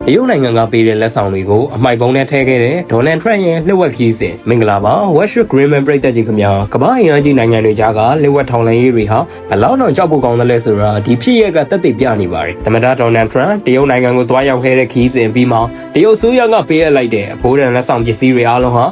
တရုတ်နိုင်ငံကပေးတဲ့လက်ဆောင်တွေကိုအမိုက်ပုံးနဲ့ထည့်ခဲ့တဲ့ဒေါ်နယ်ထရန့်ရဲ့လှုပ်ဝက်ခီးစဉ်မင်္ဂလာပါ Westwood Greenman ပြည်သက်ကြီးခင်ဗျာကမ္ဘာ့အင်အားကြီးနိုင်ငံတွေကြားကလှုပ်ဝက်ထောင်လှမ်းရေးတွေဟာဘယ်လောက်တော့ကြောက်ဖို့ကောင်းတယ်လဲဆိုတာဒီဖြစ်ရက်ကသက်သေပြနေပါတယ်သမ္မတဒေါ်နယ်ထရန့်တရုတ်နိုင်ငံကိုတွားရောက်ခဲ့တဲ့ခီးစဉ်ပြီးမှတရုတ်ဆိုးရကပေးအပ်လိုက်တဲ့အဖိုးတန်လက်ဆောင်ပစ္စည်းတွေအားလုံးဟာ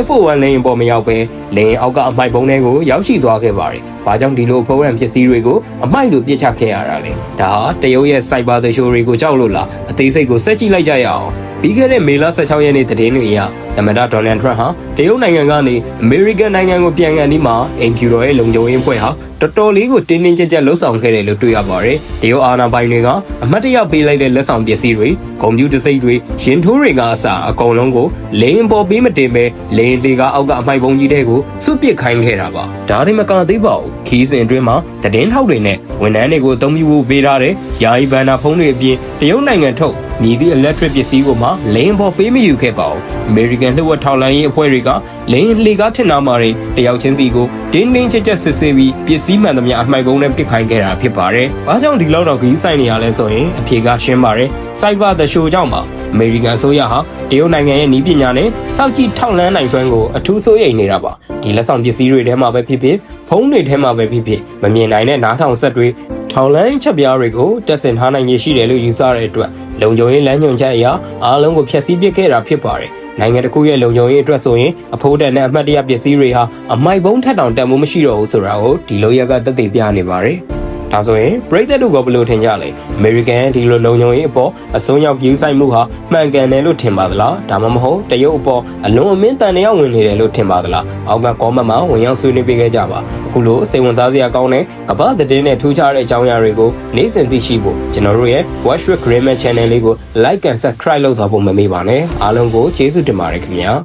F1 လေယာဉ်ပေါ်မရောက်ပဲလေယာဉ်အောက်ကအမိုက်ပုံးတွေကိုရောက်ရှိသွားခဲ့ပါတယ်။ဘာကြောင့်ဒီလိုအဖိုးတန်ပစ္စည်းတွေကိုအမိုက်လိုပြစ်ချခဲ့ရတာလဲ။ဒါဟာတရုတ်ရဲ့ cyber သရှိုးတွေကိုကြောက်လို့လားအသေးစိတ်ကိုစက်ကြည့်လိုက်ကြရအောင်။ပြီးခဲ့တဲ့မေလ16ရက်နေ့သတင်းတွေအရသမ္မတဒေါ်နယ်ထရန့်ဟာတရုတ်နိုင်ငံကနေအမေရိကန်နိုင်ငံကိုပြန်ကန်ဒီမှာအိမ်ဖြူတော်ရဲ့လုံခြုံရေးအဖွဲ့ဟာတော်တော်လေးကိုတင်းတင်းကြပ်ကြပ်လှုပ်ဆောင်ခဲ့တယ်လို့တွေ့ရပါတယ်။တရုတ်အာဏာပိုင်တွေကအမတ်တရပေးလိုက်တဲ့လက်ဆောင်ပစ္စည်းတွေကွန်ပျူတာစိတ်တွေရင်ထိုးတွေကအစအကုန်လုံးကိုလေရင်ပေါ်ပေးမတင်ပဲလေရင်လေကအောက်ကအမိုက်ပုံးကြီးတွေကိုစွပစ်ခိုင်းခဲ့တာပါ။ဒါတွေမကသေးပါဘူး။ခီးစဉ်အတွင်းမှာသတင်းထောက်တွေနဲ့ဝန်ထမ်းတွေကိုအသုံးပြုဖို့ပေးထားတဲ့ယာယီဘန်နာဖုန်းတွေအပြင်တရုတ်နိုင်ငံထုတ်မြည်သည့် electric ပစ္စည်းကိုမှလေရင်ပေါ်ပေးမယူခဲ့ပါဘူး။ American လှုပ်ဝက်ထောက်လှမ်းရေးအဖွဲ့တွေကလေရင်လေကားထင်နာမှာတွေတယောက်ချင်းစီကိုတင်းတင်းကြပ်ကြပ်စစ်ဆေးပြီးပစ္စည်းမှန်သမျှအမှိုက်ပုံးနဲ့ပစ်ခိုင်းခဲ့တာဖြစ်ပါတယ်။ဘာကြောင့်ဒီလောက်တော့ဂရုစိုက်နေရလဲဆိုရင်အဖြေကရှင်းပါတယ်။ Cyber သရှိုးကြောင့်ပါ။ American အစိုးရဟာတရုတ်နိုင်ငံရဲ့နည်းပညာနဲ့စောက်ကြည့်ထောက်လှမ်းနိုင်စွမ်းကိုအထူးစိုးရိမ်နေတာပါ။ဒီလက်ဆောင်ပစ္စည်းတွေထဲမှာပဲဖြစ်ဖြစ်ဖုန်းတွေထဲမှာပဲဖြစ်ဖြစ်မမြင်နိုင်တဲ့နားထောင်ဆက်တွေထောင်လန်းချက်ပြားတွေကိုတက်ဆင်ထားနိုင်ရရှိတယ်လို့ယူဆတဲ့အတွက်လုံခြုံရေးလမ်းညွှန်ချက်အရအားလုံးကိုဖျက်ဆီးပစ်ခဲ့တာဖြစ်ပါတယ်။နိုင်ငံတစ်ခုရဲ့လုံခြုံရေးအတွက်ဆိုရင်အဖိုးတန်နဲ့အမှတ်တရပစ္စည်းတွေဟာအမိုက်ပုံးထက်တောင်တန်ဖိုးမရှိတော့ဘူးဆိုတာကိုဒီလိုရက်ကသက်သေပြနေပါတယ်။ဒါဆိုရင်ပရိသတ်တို့ကဘယ်လိုထင်ကြလဲ။ American ဒီလိုလုံခြုံရေးအပေါ်အစွန်းရောက်ကြီးဆိုင်မှုဟာမှန်ကန်တယ်လို့ထင်ပါသလား။ဒါမှမဟုတ်တရုတ်အပေါ်အလွန်အမင်းတန်တရားဝင်နေတယ်လို့ထင်ပါသလား။အောက်က comment မှာဝင်ရောက်ဆွေးနွေးပေးခဲ့ကြပါ။အခုလိုစိတ်ဝင်စားစရာကောင်းတဲ့ကမ္ဘာသတင်းနဲ့ထူးခြားတဲ့အကြောင်းအရာတွေကိုနေ့စဉ်သိရှိဖို့ကျွန်တော်တို့ရဲ့ Westwood Greenman Channel လေးကို like and subscribe လုပ်သွားဖို့မမေ့ပါနဲ့။အားလုံးကိုကျေးဇူးတင်ပါတယ်ခင်ဗျာ။